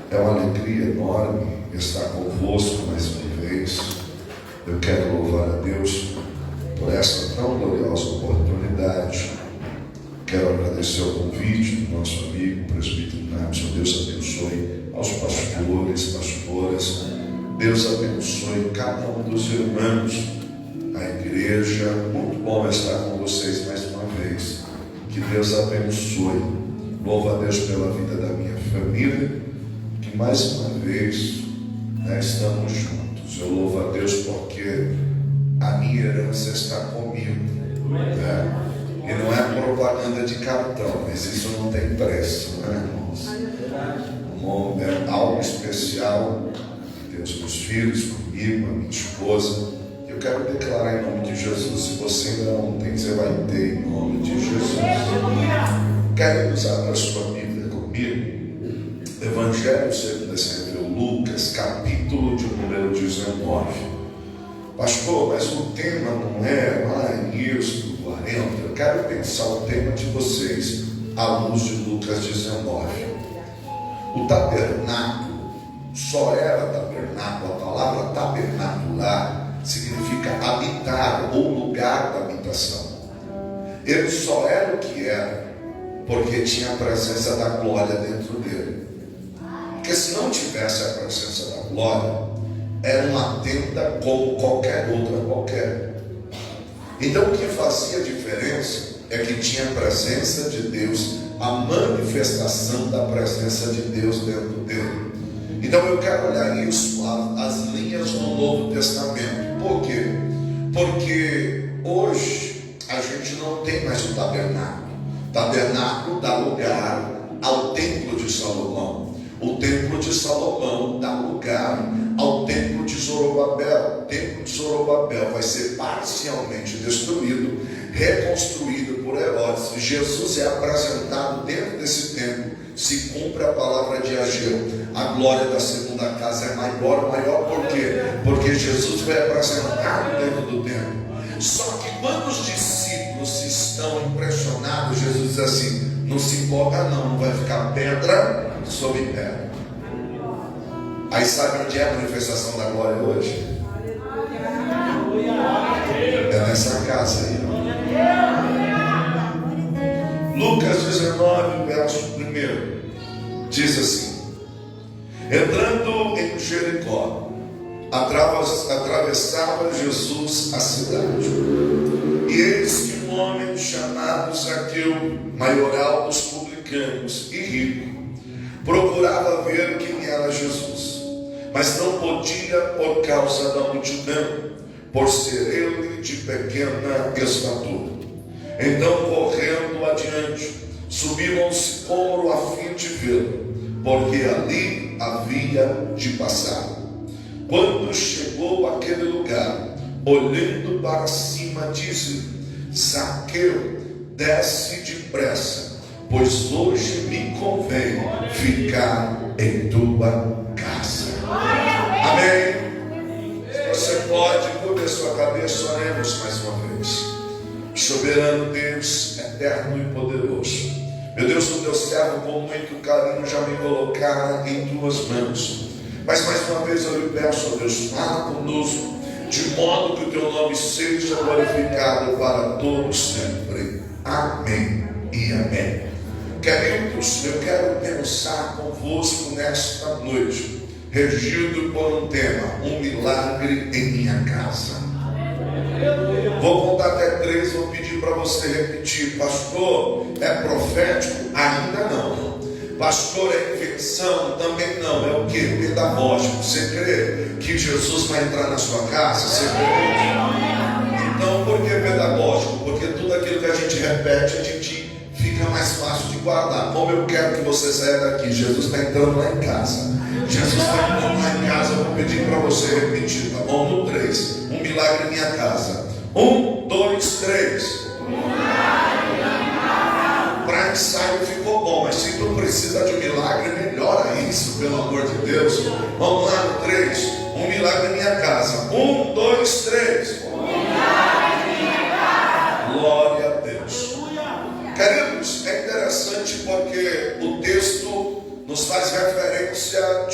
É uma alegria enorme estar convosco mais uma vez. Eu quero louvar a Deus por essa tão gloriosa oportunidade. Quero agradecer o convite do nosso amigo, o presbítero Nábio. Deus abençoe aos pastores, pastoras. Deus abençoe cada um dos irmãos, a igreja. Muito bom estar com vocês mais uma vez. Que Deus abençoe. Louvo a Deus pela vida da minha família, que mais uma vez estamos juntos. Eu louvo a Deus porque a minha herança está comigo. E não é propaganda de cartão, mas isso não tem preço, né, irmãos? É algo especial. Deus, meus filhos, comigo, a minha esposa. Eu quero declarar em nome de Jesus. Se você ainda não tem, você vai ter em nome de Jesus. Quero usar a sua Bíblia comigo. Evangelho segundo escreveu Lucas, capítulo de número 19. Pastor, mas o tema não é isso, 40. Eu quero pensar o tema de vocês à luz de Lucas 19. O tabernáculo só era tabernáculo. A palavra tabernacular significa habitar ou lugar da habitação. Ele só era o que era porque tinha a presença da glória dentro dele. Porque se não tivesse a presença da glória, era uma tenda como qualquer outra qualquer. Então o que fazia diferença é que tinha a presença de Deus, a manifestação da presença de Deus dentro dele. Então eu quero olhar isso, as linhas do Novo Testamento. Por quê? Porque hoje a gente não tem mais o tabernáculo. Tabernáculo dá lugar ao templo de Salomão. O templo de Salomão dá lugar ao templo de Zorobabel. O templo de Zorobabel vai ser parcialmente destruído, reconstruído por Herodes. Jesus é apresentado dentro desse templo. Se cumpre a palavra de Ageu. A glória da segunda casa é maior por quê? Porque Jesus foi apresentado dentro do templo. Só que quando os discípulos estão impressionados, Jesus diz assim: não se empolga não vai ficar pedra sobre pedra. Aí sabe onde é a manifestação da glória hoje? É nessa casa aí. Lucas 19, verso 1, diz assim: entrando em Jericó, atravessava Jesus a cidade, e eis que um homem chamado Zaqueu, maioral dos publicanos e rico, procurava ver quem era Jesus, mas não podia por causa da multidão, por ser ele de pequena estatura. Então, correndo adiante, subiu a um sicômoro a fim de vê-lo, porque ali havia de passar. Quando chegou àquele lugar, olhando para cima, disse: Zaqueu, desce depressa, pois hoje me convém ficar em tua casa. Amém? Você pode cobrir sua cabeça, oremos mais uma vez. Soberano Deus, eterno e poderoso, meu Deus, o teu servo com muito carinho já me colocar em tuas mãos. Mas mais uma vez eu lhe peço, ó Deus, fala conosco, de modo que o teu nome seja glorificado para todos sempre. Amém e amém. Queridos, eu quero pensar convosco nesta noite, regido por um tema: um milagre em minha casa. Vou contar até 3, vou pedir para você repetir. Pastor, é profético? Ainda não. Pastor, é invenção? Também não. É o que? Pedagógico. Você crê que Jesus vai entrar na sua casa? Você crê? Então, por que pedagógico? Porque tudo aquilo que a gente repete, a gente fica mais fácil de guardar. Como eu quero que você saia daqui, Jesus está entrando lá em casa. Jesus está entrando lá em casa. Eu vou pedir para você repetir, tá bom? No 3, um milagre em minha casa. 1, 2, 3. Para ensaio ficou bom, mas se tu precisa de um milagre, melhora isso, pelo amor de Deus. Vamos lá no 3. Um milagre em minha casa. 1, 2, 3. Glória a Deus. Queridos, é interessante porque o texto nos faz referência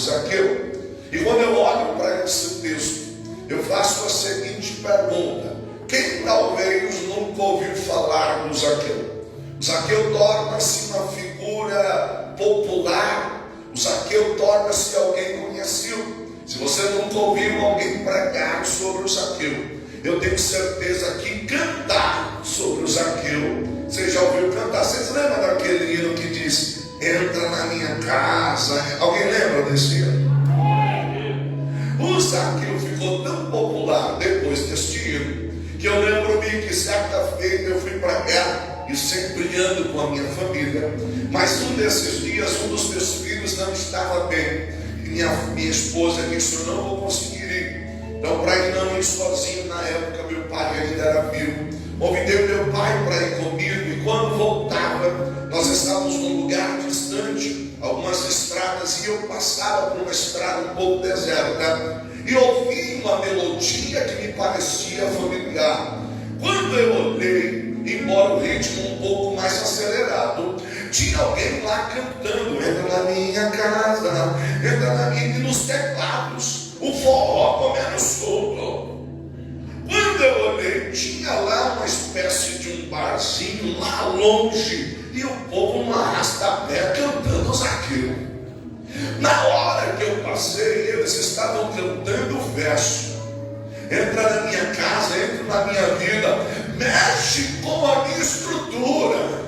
Zaqueu. E quando eu olho para esse texto, eu faço a seguinte pergunta: quem talvez nunca ouviu falar do Zaqueu? O Zaqueu torna-se uma figura popular, o Zaqueu torna-se alguém conhecido. Se você nunca ouviu alguém pregar sobre o Zaqueu, eu tenho certeza que cantar sobre o Zaqueu, você já ouviu cantar? Vocês lembram daquele hino que diz: entra na minha casa? Alguém lembra desse hino? O Zaqueu ficou tão popular depois deste hino, que eu lembro-me que certa feita eu fui pregar, e sempre ando com a minha família, mas um desses dias um dos meus filhos não estava bem, e minha esposa disse: eu não vou conseguir ir. Então, para ir não ir sozinho, na época meu pai ainda era vivo, convidei meu pai para ir comigo, e quando voltava, nós estávamos num lugar distante, algumas estradas, e eu passava por uma estrada um pouco deserta, e ouvi uma melodia que me parecia familiar. Quando eu olhei, embora o ritmo um pouco mais acelerado, tinha alguém lá cantando: entra na minha casa, entra na minha... E nos teclados, o forró comendo solto. Quando eu olhei, tinha lá uma espécie de um barzinho lá longe, e o povo no arrastapé cantando Zaqueu. Na hora que eu passei, eles estavam cantando o verso: entra na minha casa, entra na minha vida, mexe com a minha estrutura.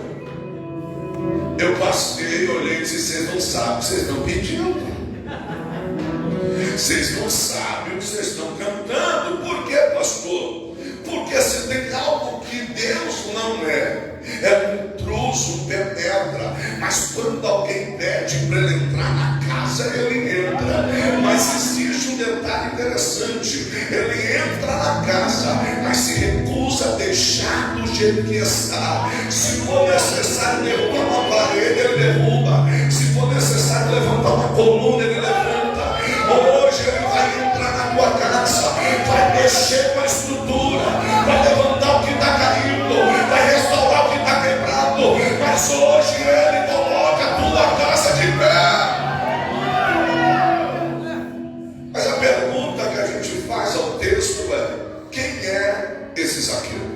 Eu passei, olhei e disse: vocês não sabem o que vocês estão pedindo. Vocês não sabem o que vocês estão cantando. Por quê, pastor? Porque se tem algo que Deus não é um intruso, penetra. Mas quando alguém pede para ele entrar na casa, ele entra. Mas existe um detalhe interessante: ele entra na casa, mas se recusa a deixar do jeito que está. Se for necessário derrubar uma parede, ele derruba. Se for necessário levantar uma coluna, ele levanta. Hoje ele vai entrar na tua casa, vai mexer com a estrutura, vai levantar o que está caindo, vai restaurar o que está quebrado. Mas hoje ele coloca a tua casa de pé. Mas a pergunta que a gente faz ao texto é: quem é esse Zaqueu?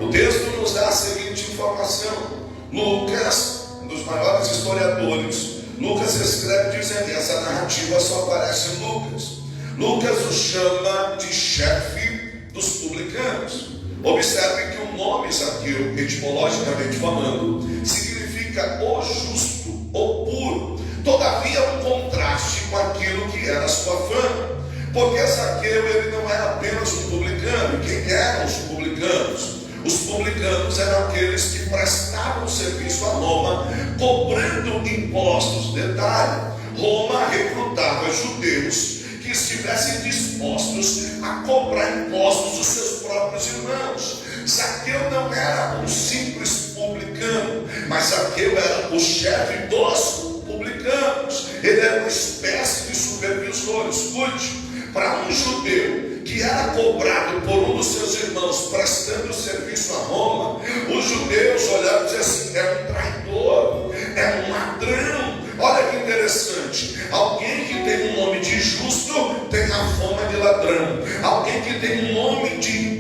O texto nos dá a seguinte informação. Lucas, um dos maiores historiadores, Lucas escreve dizendo que essa narrativa só aparece em Lucas. Lucas o chama de chefe dos publicanos. Observe que o nome Zaqueu, etimologicamente falando, significa o justo, o puro. Todavia, um contraste com aquilo que era a sua fama. Porque Zaqueu, ele não era apenas um publicano. E quem eram os publicanos? Os publicanos eram aqueles que prestavam serviço a Roma, cobrando impostos. Detalhe: Roma recrutava judeus que estivessem dispostos a cobrar impostos dos seus próprios irmãos. Zaqueu não era um simples publicano, mas Zaqueu era o chefe dos publicanos. Ele era uma espécie de supervisor. Escute, para um judeu que era cobrado por um dos seus irmãos prestando serviço a Roma, os judeus olhavam e diziam assim: é um traidor, é um ladrão. Olha que interessante: alguém que tem um nome de justo tem a fama de ladrão. Alguém que tem um nome de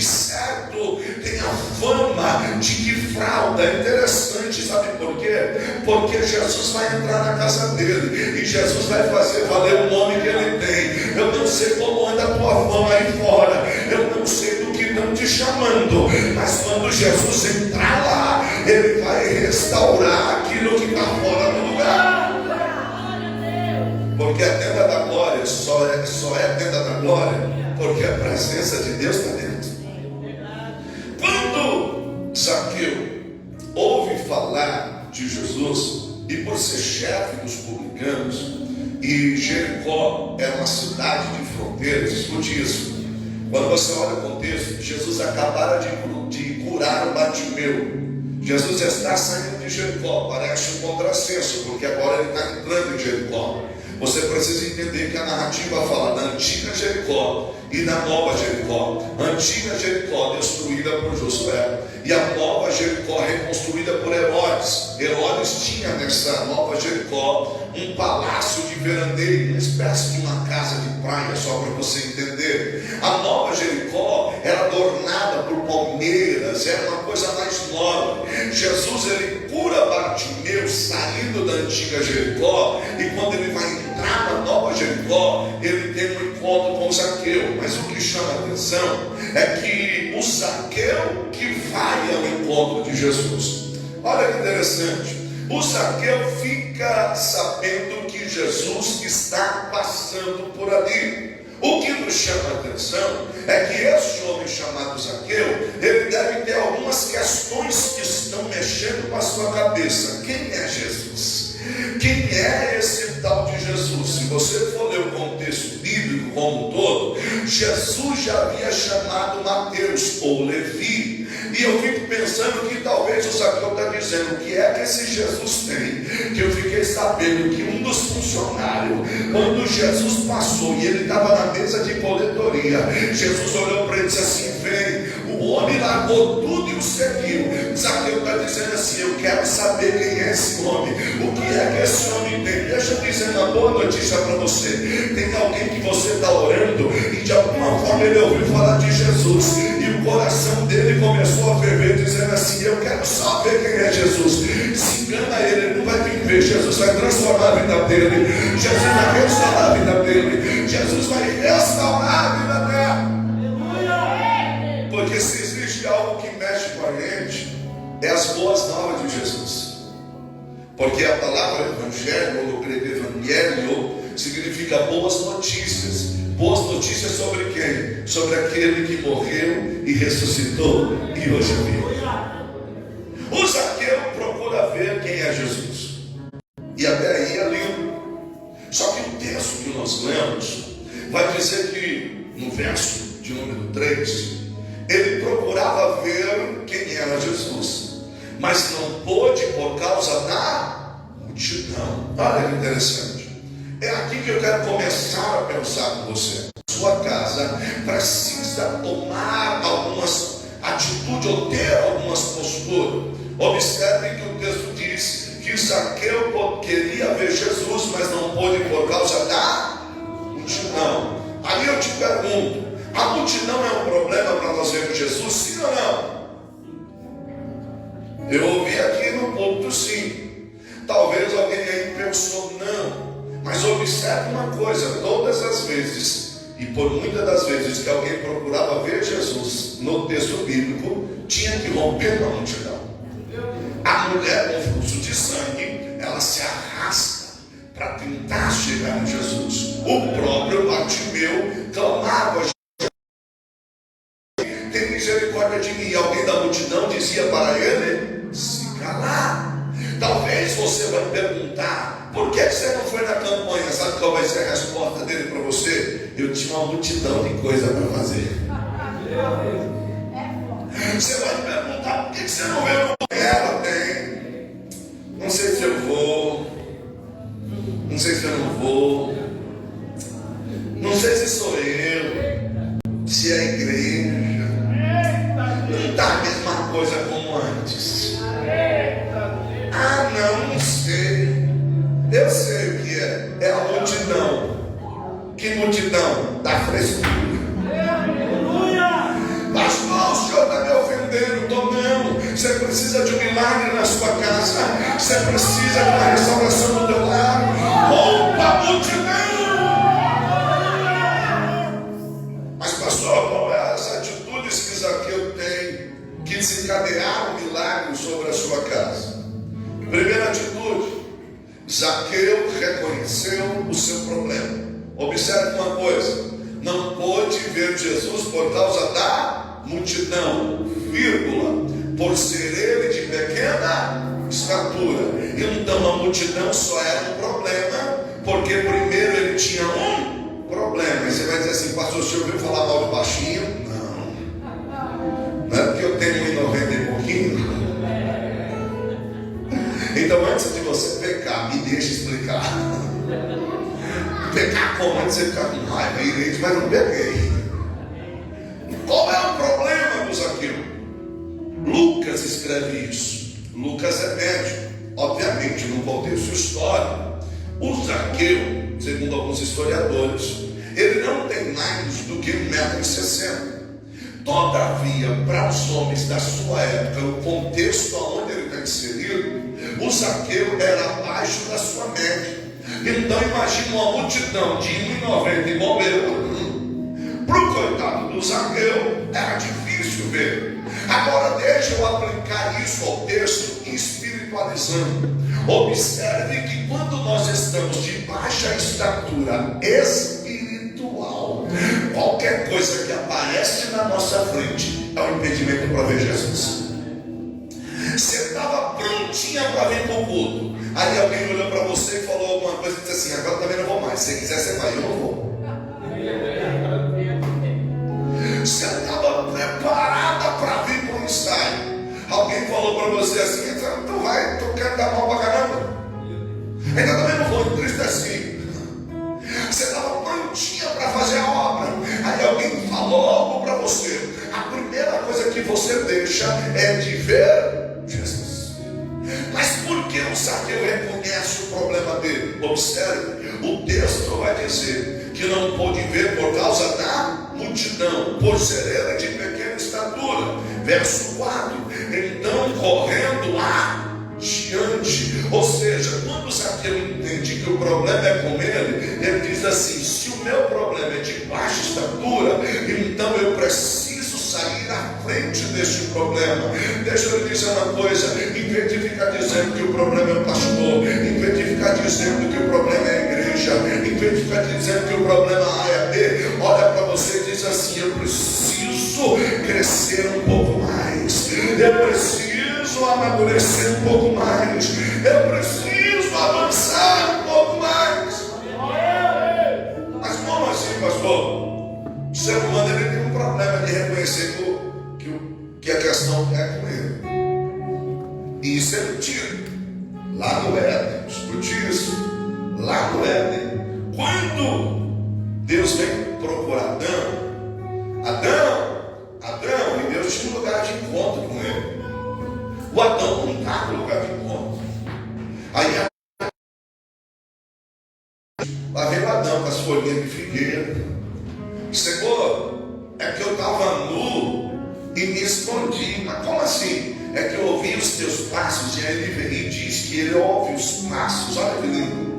certo tem a fama de que frauda. É interessante, sabe por quê? Porque Jesus vai entrar na casa dele e Jesus vai fazer valer o nome que ele tem. Eu não sei como anda a tua fama aí fora, eu não sei do que estão te chamando, mas quando Jesus entrar lá, ele vai restaurar aquilo que está fora do lugar. Porque a tenda da glória só é tenda da glória porque a presença de Deus está dentro. Quando Zaqueu ouve falar de Jesus, e por ser chefe dos publicanos, e Jericó era uma cidade de fronteiras, escute isso. Quando você olha o contexto, Jesus acabara de curar o Bartimeu. Jesus está saindo de Jericó. Parece um contrassenso, porque agora ele está entrando em Jericó. Você precisa entender que a narrativa fala da antiga Jericó e da nova Jericó. A antiga Jericó destruída por Josué e a nova Jericó reconstruída por Herodes. Herodes tinha nessa nova Jericó um palácio de veraneio, uma espécie de uma casa de praia, só para você entender. A nova Jericó era adornada por palmeiras, era uma coisa mais nobre. Jesus, ele cura Bartimeu saindo da antiga Jericó, e quando ele vai entrar na nova Jericó, ele tem um encontro com Zaqueu. Mas o que chama a atenção é que o Zaqueu que vai ao encontro de Jesus. Olha que interessante. O Zaqueu fica sabendo que Jesus está passando por ali. O que nos chama a atenção é que esse homem chamado Zaqueu, ele deve ter algumas questões que estão mexendo com a sua cabeça. Quem é Jesus? Quem é esse tal de Jesus? Se você for ler o contexto bíblico como um todo, Jesus já havia chamado Mateus ou Levi. E eu fico pensando que talvez o Zaqueu está dizendo: o que é que esse Jesus tem? Que eu fiquei sabendo que um dos funcionários, quando Jesus passou e ele estava na mesa de coletoria, Jesus olhou para ele e disse assim: vem. O homem largou tudo e o seguiu. Zaqueu está dizendo assim: eu quero saber quem é esse homem. O que é que esse homem tem? Deixa eu dizer uma boa notícia para você. Tem alguém que você está orando e de alguma forma ele ouviu falar de Jesus, e o coração dele começou a ferver, dizendo assim: eu quero só ver quem é Jesus. Se engana ele não vai vir ver. Jesus vai transformar a vida dele. Jesus vai restaurar a vida dele. Jesus vai restaurar a vida dela. Porque se existe algo que mexe com a gente, é as boas novas de Jesus. Porque a palavra evangelho, ou no grego evangelho, significa boas notícias. Boas notícias sobre quem? Sobre aquele que morreu e ressuscitou e hoje vive. O Zaqueu procura ver quem é Jesus. E até aí é lindo. Só que o texto que nós lemos vai dizer que no verso de número 3, ele procurava ver quem era Jesus, mas não pôde por causa da multidão. Olha que interessante. É aqui que eu quero começar a pensar com você. Sua casa precisa tomar algumas atitudes ou ter algumas posturas. Observe que o texto diz que Zaqueu queria ver Jesus, mas não pôde por causa da multidão. Aí eu te pergunto: a multidão é um problema para nós vermos Jesus, sim ou não? Eu ouvi aqui no púlpito sim. Talvez alguém aí pensou não. Mas observe uma coisa: todas as vezes, e por muitas das vezes que alguém procurava ver Jesus no texto bíblico, tinha que romper com a multidão. A mulher com fluxo de sangue, ela se arrasta para tentar chegar em Jesus. O próprio Bartimeu clamava: tem misericórdia de mim. E alguém da multidão dizia para ele se calar. Talvez você vai perguntar: por que você não foi na campanha? Sabe qual vai ser a resposta dele para você? Eu tinha uma multidão de coisa para fazer. Você vai me perguntar: por que você não veio? Ela tem. Não sei se eu vou. Não sei se eu não vou. Não sei se sou eu. Se é a igreja. Não está a mesma coisa como antes. Ah, não sei. Eu sei o que é. É a multidão. Que multidão? Da frescura. Pastor, o senhor está me ofendendo. Estou não. Você precisa de um milagre na sua casa. Você precisa de uma restauração no teu lar. Rompa a multidão. Mas pastor, qual é as atitudes que Zaqueu tem que desencadearam um milagre sobre a sua casa? Primeira atitude: Zaqueu reconheceu o seu problema. Observe uma coisa: não pôde ver Jesus por causa da multidão, vírgula, por ser ele de pequena estatura. Então a multidão só era um problema porque primeiro ele tinha um problema. E você vai dizer assim: pastor, o senhor ouviu falar mal do baixinho? Não. Não é porque eu tenho 1,90 e pouquinho. Então, antes de você pecar, me deixe explicar. momentos você fica com raiva, ireis, mas não peguei. Qual é o problema do Zaqueu? Lucas escreve isso. Lucas é médico. Obviamente, no contexto histórico, o Zaqueu, segundo alguns historiadores, ele não tem mais do que 1,60 m. Todavia, para os homens da sua época, o contexto onde ele está inserido, o Zaqueu era abaixo da sua média. Então imagina uma multidão de 1,90 m igual eu. Para o coitado do Zaqueu, era difícil ver. Agora deixa eu aplicar isso ao texto, espiritualizando. Observe que quando nós estamos de baixa estatura espiritual, qualquer coisa que aparece na nossa frente é um impedimento para ver Jesus. Você estava prontinha para vir para o culto, aí alguém olhou para você e falou alguma coisa e disse assim: agora também não vou mais, se quiser você vai, eu não vou. Você estava preparada para vir para um ensaio, alguém falou para você assim: então vai, tu quer dar mal para caramba, ainda também não vou, entristecido. Você estava prontinha para fazer a obra, aí alguém falou algo para você. A primeira coisa que você deixa é de ver Jesus. Mas por que o Zaqueu reconhece o problema dele? Observe, o texto vai dizer que não pôde ver por causa da multidão, por ser ele de pequena estatura. Verso 4: então correndo adiante. Ou seja, quando o Zaqueu entende que o problema é com ele diz assim: se o meu problema é de baixa estatura, então eu preciso sair à frente deste problema. Deixa eu lhe dizer uma coisa: em vez de ficar dizendo que o problema é o pastor, em vez de ficar dizendo que o problema é a igreja, em vez de ficar dizendo que o problema A é B, olha para você e diz assim: eu preciso crescer um pouco mais, eu preciso amadurecer um pouco mais, eu preciso avançar um pouco mais. Mas como assim, pastor? O ser humano ele tem um problema de reconhecer que a questão é com ele. E isso é mentira. Lá no Éden, escute isso. Lá no Éden, quando Deus vem procurar Adão, e Deus tinha um lugar de encontro com ele. O Adão não estava no lugar de encontro. Aí lá veio Adão com as folhinhas de figueira. Senhor, é que eu estava nu e me escondi. Mas como assim? É que eu ouvi os teus passos. E aí ele vem e diz que ele ouve os passos. Olha que lindo.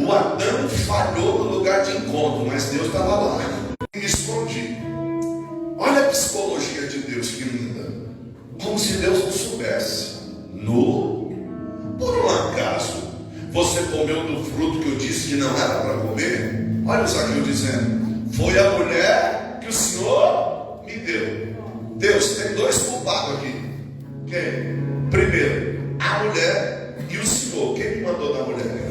O Adão falhou no lugar de encontro, mas Deus estava lá. E me escondi. Olha a psicologia de Deus, que linda. Como se Deus não soubesse. Nu, por um acaso, você comeu do fruto que eu disse que não era para comer? Olha o Zaqueu dizendo: foi a mulher que o Senhor me deu. Deus, tem dois culpados aqui. Quem? Primeiro, a mulher e o Senhor. Quem me mandou da mulher?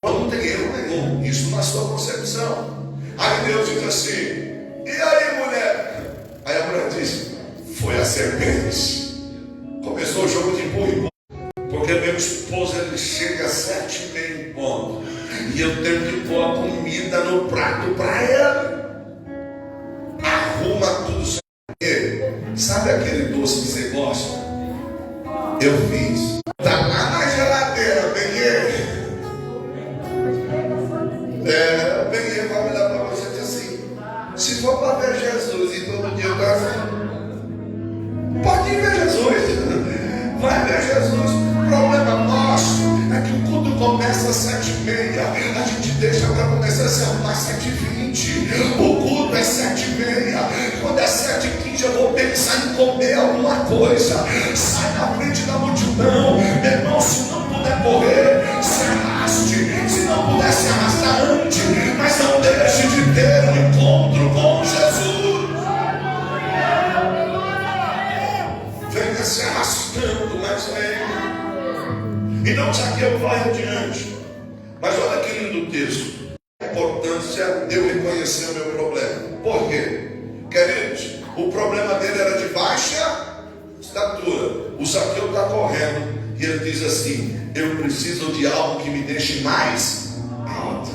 Não tem erro nenhum, isso na sua concepção. Aí Deus diz assim: e aí, mulher? Aí a mulher diz: foi a serpente. Começou o jogo de empurra. Porque meu esposo ele chega às 7h30 em ponto, e eu tenho que pôr a comida no prato para ele. Arruma tudo certo. Sabe aquele doce que você gosta? Eu fiz. Tá lá na geladeira, peguei. O Benê vai olhar para você e dizer assim: se for para ver Jesus e todo dia eu estou assim, pode ir ver Jesus. Vai ver Jesus. O problema nosso é que o culto começa às 7h30. A gente deixa para começar a se arrumar às 7h20. O culto é 7h30. Quando é 7h15 eu vou pensar em comer alguma coisa. Sai na frente da multidão. Meu irmão, se não puder correr, se arraste. Se não puder se arrastar, ande. Mas não deixe de ter um encontro com Jesus. Venha se arrastando, mas venha. Então Zaqueu vai adiante. Mas olha que lindo texto. A importância de eu reconhecer o meu problema. Por quê? Queridos, o problema dele era de baixa estatura. O Zaqueu está correndo e ele diz: diz assim: eu preciso de algo que me deixe mais alto.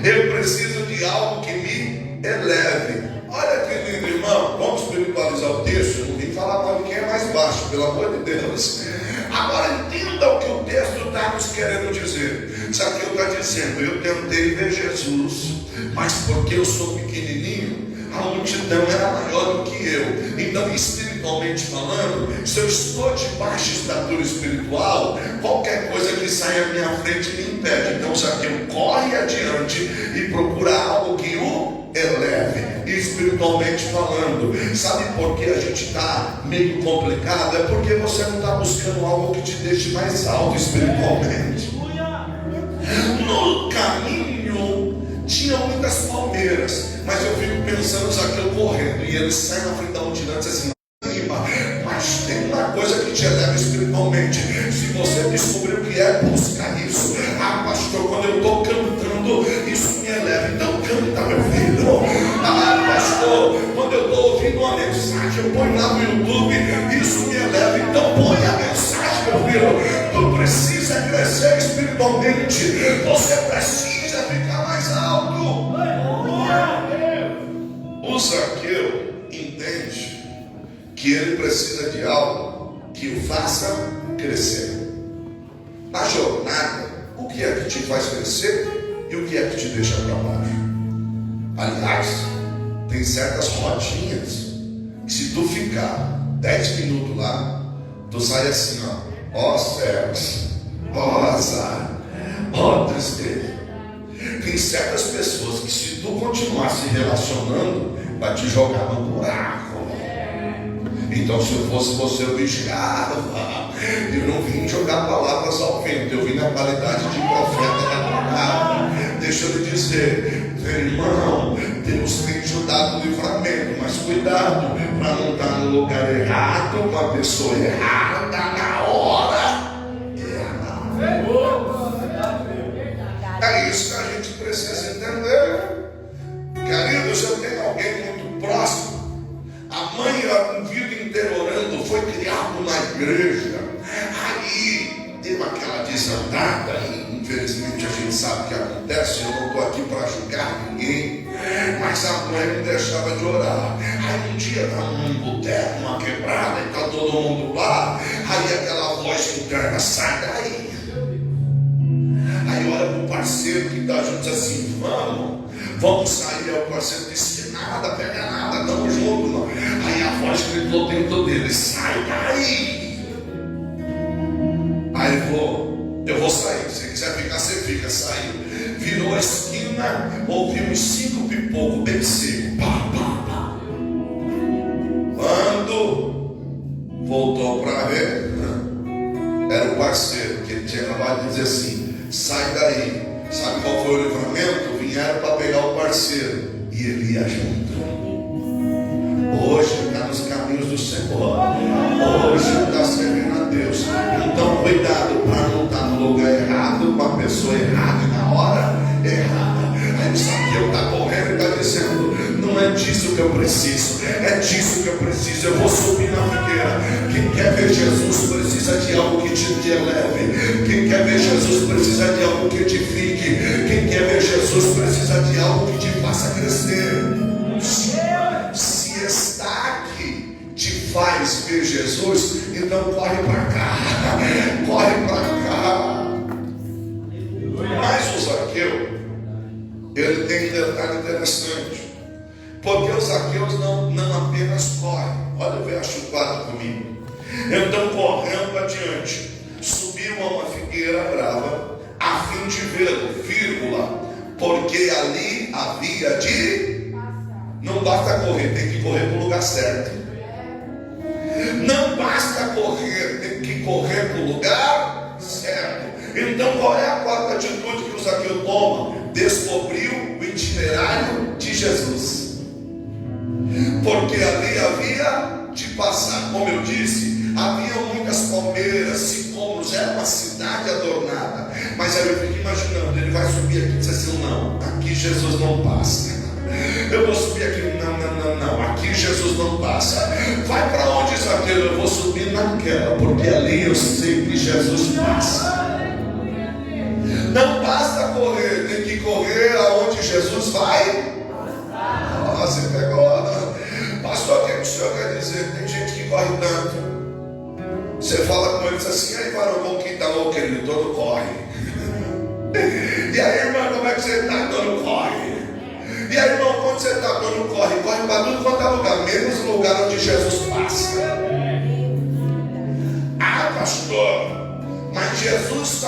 Eu preciso de algo que me eleve. Olha que lindo, irmão. Vamos espiritualizar o texto. Não vim falar mal de quem é mais baixo, pelo amor de Deus. Agora entenda o que o texto está nos querendo dizer. Zaqueu está dizendo: eu tentei ver Jesus, mas porque eu sou pequenininho, a multidão era maior do que eu. Então, espiritualmente falando, se eu estou de baixa estatura espiritual, qualquer coisa que saia à minha frente me impede. Então, Zaqueu corre adiante e procura algo que o eleve. Espiritualmente falando, sabe por que a gente está meio complicado? É porque você não está buscando algo que te deixe mais alto espiritualmente. No caminho tinha muitas palmeiras, mas eu fico pensando Zaqueu correndo, e ele sai na frente da multidão e diz assim: mas tem uma coisa que te eleva espiritualmente. Se você descobrir o que é, busca isso. Ah, pastor, quando eu estou cantando, isso me eleva. Então canta, meu filho. Ah, pastor, quando eu estou ouvindo uma mensagem, eu ponho lá no YouTube, isso me eleva. Então põe a mensagem, meu filho. Tu precisa crescer espiritualmente. Você precisa ficar mais alto. O Zaqueu entende que ele precisa de algo que o faça crescer. Na jornada, o que é que te faz crescer e o que é que te deixa para baixo? Aliás, tem certas rodinhas que, se tu ficar 10 minutos lá, tu sai assim, ó céus, ó azar, ó tristeza. Tem certas pessoas que, se tu continuar se relacionando, vai te jogar no buraco. Então, se eu fosse você, eu vigiava. Eu não vim jogar palavras ao vento, eu vim na qualidade de profeta da palavra. Deixa eu lhe dizer, irmão, Deus tem te dado livramento, mas cuidado para não estar no lugar errado, com a pessoa errada, na hora errada. É isso que a gente precisa entender. Queridos, eu tenho alguém muito próximo. A mãe, a vida inteira orando, foi criado na igreja. Aí deu aquela desandada, e infelizmente a gente sabe o que acontece. Eu não estou aqui para julgar ninguém, mas a mãe não deixava de orar. Aí um dia está num boteco, uma quebrada, e está todo mundo lá. Aí aquela voz interna: sai daí. Aí olha para o parceiro que está junto, diz assim: vamos sair. Aí o parceiro disse: nada, pega nada, estamos juntos, não. Aí a voz gritou dentro dele: sai daí. Aí eu vou sair, se quiser ficar, você fica. Saiu, virou a esquina, ouviu uns 5 pipocos bem seco, pá, pá, pá. Quando voltou para ver, era o parceiro que ele tinha acabado de dizer assim: sai daí. Sabe qual foi o livramento? Vieram para pegar o parceiro e ele ia junto. Hoje está nos caminhos do Senhor. Hoje está servindo a Deus. Então cuidado para não estar no lugar errado, com a pessoa errada e na hora errada. Aí o Zaqueu está correndo e está dizendo: não é disso que eu preciso, é disso que eu preciso. Eu vou subir na figueira. Quem quer ver Jesus precisa de algo que te eleve. Quem quer ver Jesus precisa de algo que edifique. Quem quer ver Jesus precisa de algo que te faça crescer. Se destaque te faz ver Jesus, então corre para cá, corre para cá. Mas o Zaqueu, ele tem um detalhe interessante, porque os Zaqueus não apenas correm. Olha o verso 4 comigo. Então, correndo adiante, subiu a uma figueira brava, a fim de vê-lo, vírgula, porque ali havia de... Não basta correr, tem que correr para o lugar certo. Não basta correr, tem que correr para o lugar certo. Então, qual é a quarta atitude que o Zaqueu toma? Descobriu o itinerário de Jesus. Porque ali havia de passar. Como eu disse, havia muitas palmeiras, sicômoros, era uma cidade adornada. Mas aí eu fico imaginando, ele vai subir aqui e diz assim: não, aqui Jesus não passa. Eu vou subir aqui, não, não, aqui Jesus não passa. Vai para onde, Zaqueu? Eu vou subir naquela, porque ali eu sei que Jesus passa. Não basta correr, tem que correr aonde Jesus vai. Você pegou. Pastor, o que o senhor quer dizer? Tem gente que corre tanto. Você fala com eles assim: aí varão, como que está louco, querido? Todo corre. E aí, irmão, como é que você está? Todo corre. E aí, irmão, quando você está? Todo corre. Corre para tudo quanto é lugar, menos o lugar onde Jesus passa. Ah, pastor, mas Jesus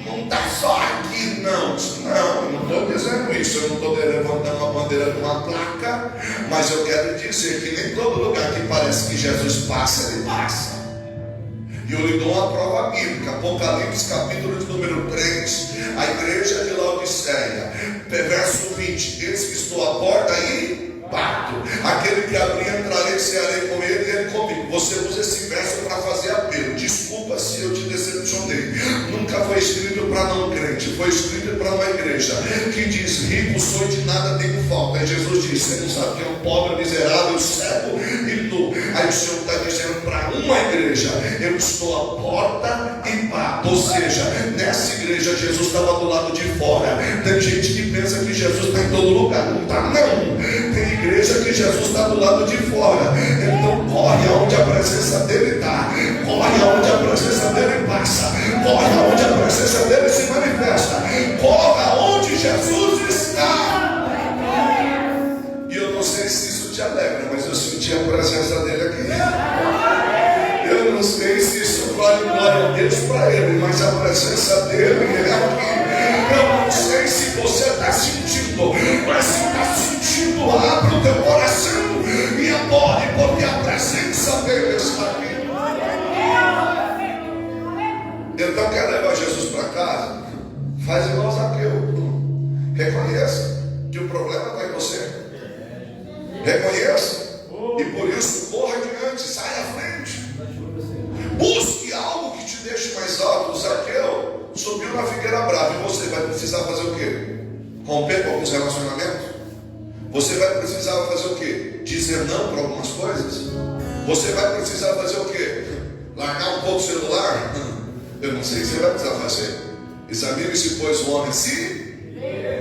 não está só aqui, não. Não, eu não estou dizendo isso. Eu não estou levantando a bandeira de uma placa. Mas eu quero dizer que nem todo lugar que parece que Jesus passa, ele passa. E eu lhe dou uma prova bíblica. Apocalipse capítulo de número 3. A igreja de Laodiceia, verso 20: eis que estou à porta e bato. Aquele que abrir, entrarei, cearei com ele e ele comigo. Você usa esse verso para fazer apelo. Desculpa se eu te decepcionei. Nunca foi escrito para não crente. Foi escrito para uma igreja que diz: rico sou e de nada tenho falta. Aí Jesus disse: você não sabe que é um pobre, miserável, cego e nu. Aí o Senhor está dizendo para uma igreja: eu estou à porta e bato. Ou seja, nessa igreja Jesus estava do lado de fora. Tem gente que pensa que Jesus está em todo lugar. Não está, não. Tem igreja que Jesus está do lado de fora. Então corre aonde a presença dele está. Corre aonde a presença dele passa. Corre aonde a presença dele se manifesta. Corre aonde Jesus está. E eu não sei se isso te alegra, mas eu senti a presença dele aqui. Eu não sei se isso vale glória a Deus para ele, mas a presença dele é aqui. Eu não sei se você está sentindo, mas se está sentindo, abre o teu coração e adore, porque a presença dele está aqui. Então, quer levar Jesus para casa? Faz igual Zaqueu. Reconheça que o problema está em você. Reconheça. E por isso, corra adiante, sai à frente. Busque algo que te deixe mais alto. Zaqueu subiu na figueira brava. E você vai precisar fazer o quê? Romper com alguns relacionamentos? Você vai precisar fazer o quê? Dizer não para algumas coisas? Você vai precisar fazer o quê? Largar um pouco o celular? Eu não sei o que você vai precisar fazer. Examine-se, pois, o homem se...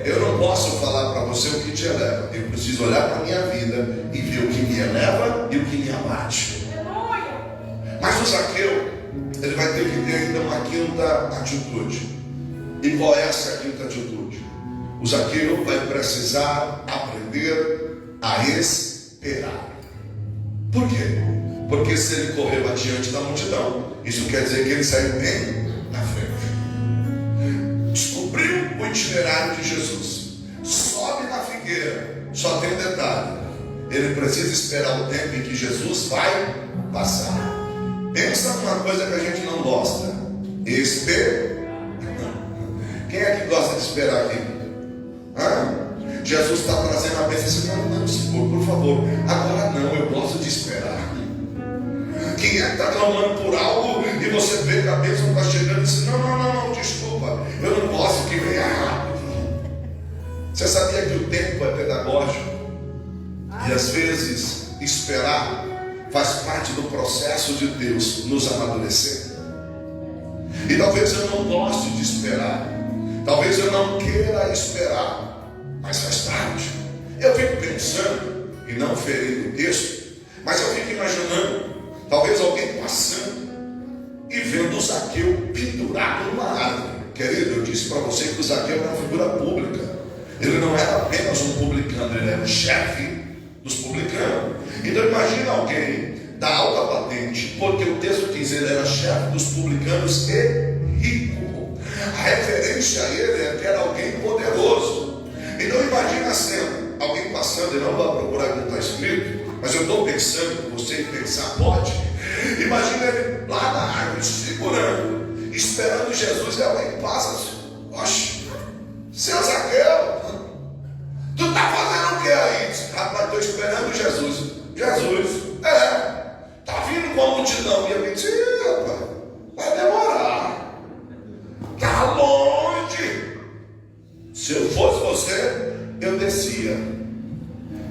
Eu não posso falar para você o que te eleva. Eu preciso olhar para a minha vida e ver o que me eleva e o que me abate. Mas o Zaqueu, ele vai ter que ter ainda uma quinta atitude. E qual é essa quinta atitude? O Zaqueu vai precisar aprender a esperar. Por quê? Porque se ele correu adiante da multidão, isso quer dizer que ele saiu bem na frente. Descobriu o itinerário de Jesus. Sobe na figueira. Só tem um detalhe: ele precisa esperar o tempo em que Jesus vai passar. Pensa numa coisa que a gente não gosta: esperar. Quem é que gosta de esperar aqui? Jesus está trazendo a bênção. Você não, Senhor, por favor, agora não, eu gosto de esperar. Quem é que está clamando por algo e você vê que a bênção está chegando e diz: não, desculpa, eu não gosto que venha rápido. Você sabia que o tempo é pedagógico? E às vezes esperar faz parte do processo de Deus nos amadurecer. E talvez eu não goste de esperar, talvez eu não queira esperar, mas faz parte. Eu fico pensando, e não ferindo o texto, mas eu fico imaginando, talvez alguém passando e vendo o Zaqueu pendurado numa árvore. Querido, eu disse para você que o Zaqueu era uma figura pública. Ele não era apenas um publicano, ele era o chefe dos publicanos. Então imagina alguém da alta patente, porque o texto diz que ele era chefe dos publicanos e rico. A referência a ele é que era alguém poderoso. Então imagina a cena, alguém passando, e não vai procurar o que está escrito, mas eu estou pensando, você pensar pode. Imagina ele lá na árvore, segurando, esperando Jesus, e alguém passa. Oxe, seu Zaqueu, tu está fazendo o que aí? Rapaz, estou esperando Jesus. Jesus, tá vindo com a multidão. E eu disse: rapaz, vai demorar, está longe. Se eu fosse você, eu descia.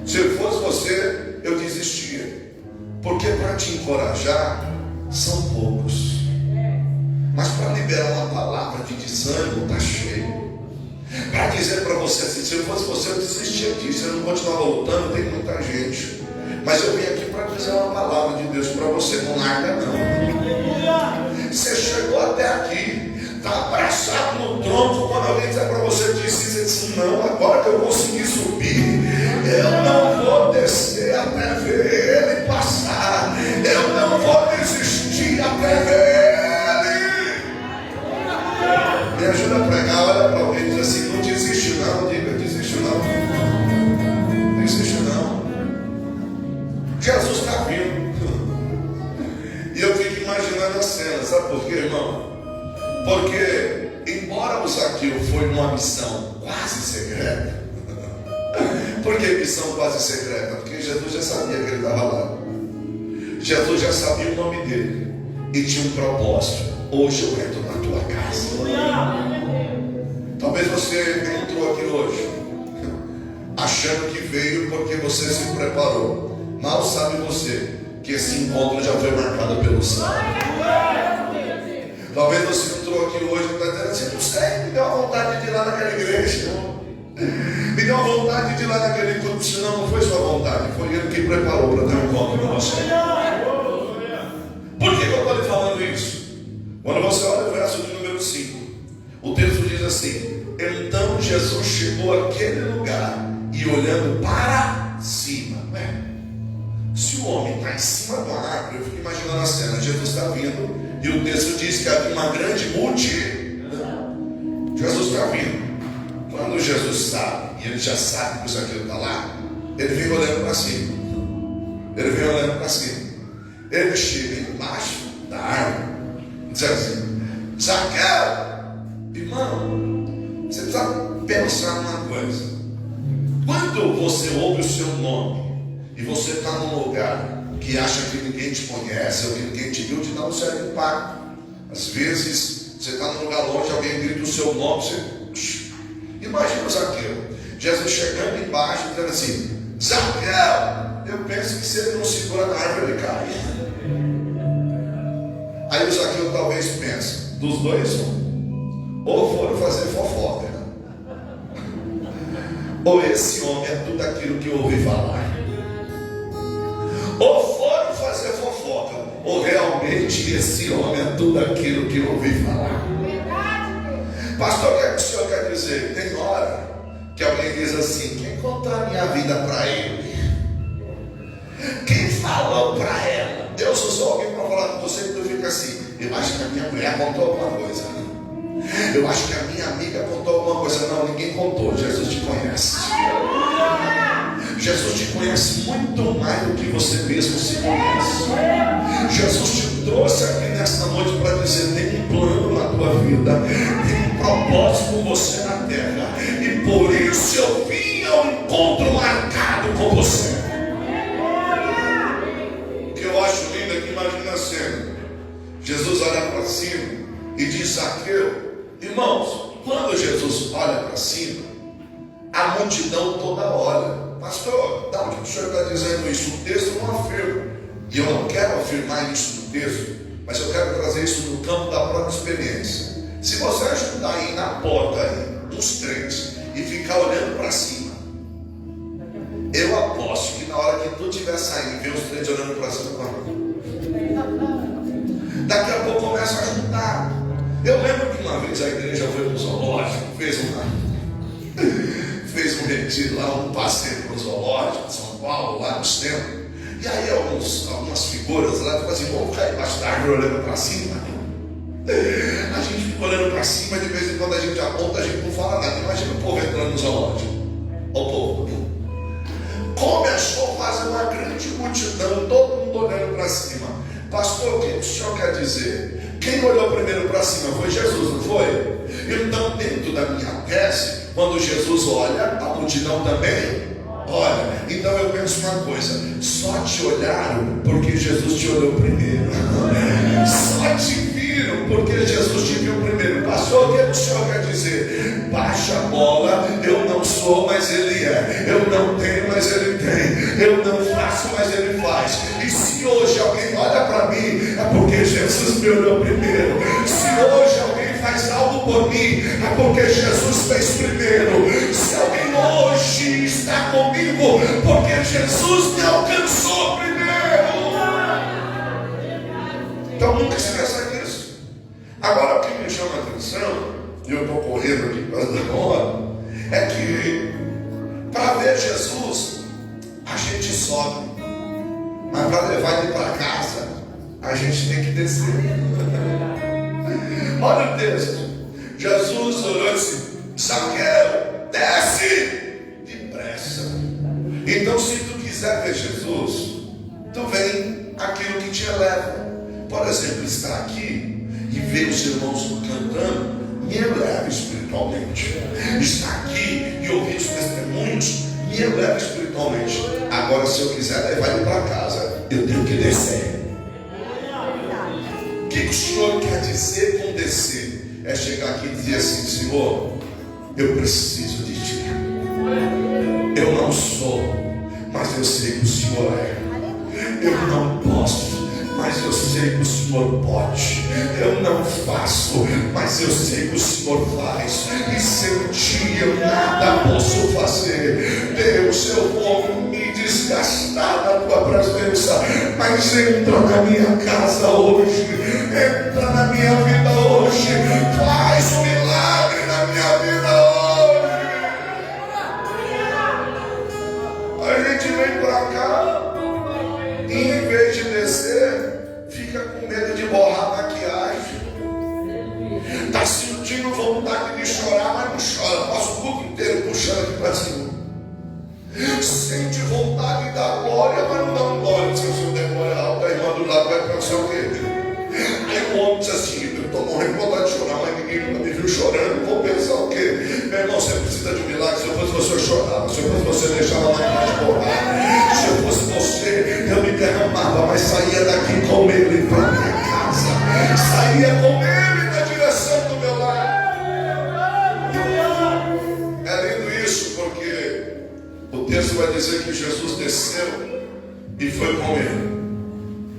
Se eu fosse você, eu desistia. Porque para te encorajar, são poucos. Mas para liberar uma palavra de desânimo, está cheio. Para dizer para você assim, se eu fosse você, eu desistia disso, eu não continuava lutando, tem muita gente. Mas eu vim aqui para dizer uma palavra de Deus para você, não larga não. Você chegou até aqui, está abraçado no tronco, quando alguém dizer para você, diz assim, não, agora que eu consegui subir, eu não vou descer até ver ele passar, eu não vou desistir até ver ele. Me ajuda a pregar, olha para alguém e diz assim, não desiste não, diga, desiste não. Desiste não. Jesus está vindo. E eu fico imaginando a cena, sabe por quê, irmão? Porque, embora o Zaqueu foi numa missão quase secreta, por que missão quase secreta? Porque Jesus já sabia que ele estava lá. Jesus já sabia o nome dele e tinha um propósito. Hoje eu entro na tua casa. Talvez você entrou aqui hoje achando que veio porque você se preparou. Mal sabe você que esse encontro já foi marcado pelo céu. Talvez você entrou aqui hoje e está dizendo assim, não sei, me deu uma vontade de ir lá naquela igreja. Me deu uma vontade de ir lá naquele culto. Senão não foi sua vontade, foi ele que preparou para ter um encontro com você. Por que eu estou lhe falando isso? Quando você olha o verso de número 5, o texto diz assim, então Jesus chegou àquele lugar e olhando para cima. Se o homem está em cima de uma árvore, eu fico imaginando a cena, Jesus está vindo e o texto diz que havia uma grande multidão. Jesus está vindo. Quando Jesus sabe, e ele já sabe que o Zaqueu está lá, ele vem olhando para cima. Ele vem olhando para cima. Ele chega embaixo da árvore e diz assim, Zaqueu, irmão, você precisa pensar numa coisa. Quando você ouve o seu nome e você está num lugar que acha que ninguém te conhece ou que ninguém te viu, te dá um certo impacto. Às vezes você está num lugar longe, alguém grita o seu nome, você... Imagina o Zaqueu, Jesus chegando embaixo e dizendo assim, Zaqueu, eu penso que se ele não segura na árvore, ele cai. Aí o Zaqueu talvez pense, dos dois, ou foram fazer fofoca, ou esse homem é tudo aquilo que eu ouvi falar. Ou foram fazer fofoca, ou realmente esse homem é tudo aquilo que eu ouvi falar. Pastor, o que é que o senhor quer dizer? Tem hora que alguém diz assim, quem contou a minha vida para ele? Quem falou para ela? Eu sou alguém para falar com você e tu fica assim, eu acho que a minha mulher contou alguma coisa. Eu acho que a minha amiga contou alguma coisa. Não, ninguém contou, Jesus te conhece. Jesus te conhece muito mais do que você mesmo se conhece. Jesus te trouxe aqui nesta noite para dizer, tem um plano na tua vida, tem um propósito com você na terra, e por isso eu vim ao encontro marcado com você. O que eu acho lindo é que imagina a cena, Jesus olha para cima e diz, Zaqueu, irmãos, quando Jesus olha para cima, a multidão toda olha. Pastor, da onde o senhor está dizendo isso? O texto não afirma. E eu não quero afirmar isso no texto, mas eu quero trazer isso no campo da própria experiência. Se você ajudar aí na porta aí, uns trens, e ficar olhando para cima, eu aposto que na hora que tu estiver saindo e ver os trens olhando para cima, daqui a pouco começa a juntar. Eu lembro que uma vez a igreja foi para o zoológico, fez um retiro lá, um passeio para o zoológico de São Paulo, lá no centro. E aí algumas figuras lá, tipo assim, vamos ficar embaixo da árvore olhando para cima. A gente fica olhando para cima, de vez em quando a gente aponta, a gente não fala nada. Imagina o povo entrando no zoológico. Olha o povo. Começou a fazer uma grande multidão, todo mundo olhando para cima. Pastor, o que o senhor quer dizer? Quem olhou primeiro para cima foi Jesus, não foi? Então, dentro da minha tese, quando Jesus olha, a multidão também olha. Então eu penso uma coisa, só te olharam porque Jesus te olhou primeiro. Só te viram viram porque Jesus te viu primeiro. Pastor, o que o senhor quer dizer? Baixa a bola, eu não sou, mas ele é. Eu não tenho, mas ele tem. Eu não faço, mas ele faz. E se hoje alguém olha para mim, é porque Jesus me olhou primeiro. Se hoje alguém faz algo por mim, é porque Jesus fez primeiro. Se alguém hoje está comigo, porque Jesus me alcançou primeiro. Então nunca esqueça disso. Agora o que me chama a atenção, e eu estou correndo aqui para dar hora, é que para ver Jesus a gente sobe, mas para levar ele para casa a gente tem que descer. Olha o texto. Jesus olhou e disse: Zaqueu, desce depressa. Então se tu quiser ver Jesus, tu vem aquilo que te eleva. Por exemplo, estar aqui e ver os irmãos cantando me eleva espiritualmente. Estar aqui e ouvir os testemunhos me eleva espiritualmente. Agora, se eu quiser levar ele para casa, eu tenho que descer. O que o Senhor quer dizer com descer? É chegar aqui e dizer assim: Senhor, eu preciso de Ti. Eu não sou, mas eu sei que o Senhor é. Eu não posso, mas eu sei que o Senhor pode. Eu não faço, mas eu sei que o Senhor faz. E sem Ti eu nada posso fazer. Deus, eu vou me desgastar na Tua presença, mas entra na minha casa hoje, entra na minha vida hoje, faz um milagre na minha vida hoje. A gente vem para cá e em vez de descer, fica com medo de borrar a maquiagem. Está sentindo vontade de chorar, mas não chora. Passa o culto inteiro puxando aqui para cima. Sente vontade de dar glória, mas não dá glória. Se eu der glória alta, a irmã do lado vai pensar o quê? Aí o homem diz assim: eu estou morrendo de vontade de chorar, mas ninguém nunca me viu chorando. Vou pensar o quê? Meu irmão, você precisa de um milagre. Se eu fosse você, eu chorava. Se eu fosse você, eu deixava mais borrar. Se eu fosse você, eu me derramava, mas saía daqui com ele para minha casa. Saía com ele na direção do meu lar. É lindo isso, porque o texto vai dizer que Jesus desceu e foi com ele.